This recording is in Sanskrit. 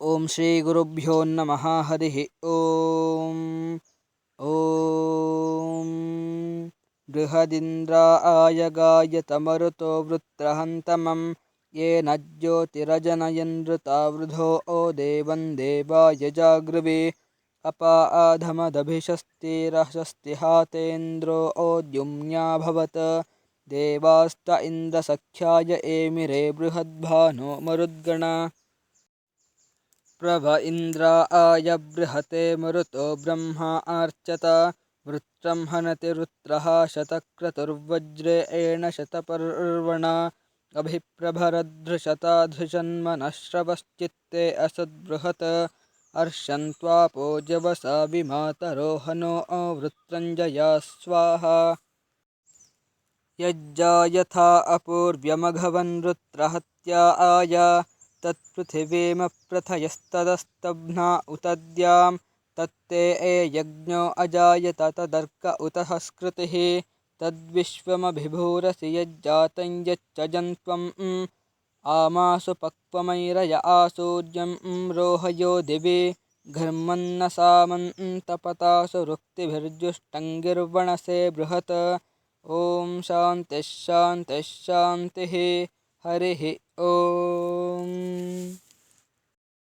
ओम श्री गुरुभ्यो नमः हरिः ओम ओम बृहदिन्द्राय गायतमरुतो वृत्रहन्तमं येन ज्योतिरजनयन्नृतावृधो देवं देवाय जागृवे अपाधमदभिषस्तिरशस्तिहातेन्द्रो द्युम्न्या भवत् देवास्त इन्द्रसख्याय एमिरे बृहद्भानो मरुद्गणा प्रभ इन्द्राय बृहते मरुतो ब्रह्मा आर्चत वृत्रं हनति रुद्रः शतक्रतुर्वज्रेण शतपर्वणा अभिप्रभरद्भृशता धृषन्मनश्रवश्चित्ते असद्बृहत् अर्षन्त्वापो जवसा विमातरो हनो वृत्रञ्जया स्वाहा यज्जायथा अपूर्व्यमघवन् रुद्रहत्या आय तत्पृथिवीमप्रथयस्तदस्तब्धा उतद्यां तत्ते यज्ञो अजायत तदर्क उत स्कृतिः तद्विश्वमभिभूरसि यज्जातं यच्च जन्त्वम् आमासु पक्वमैरय आसूर्यं रोहयो दिवि घर्मन्न सामन्तपतासु रुक्तिभिर्जुष्टङ्गिर्वणसे बृहत् ओम शान्तिः शान्तिः शान्तिः हरिः ओम।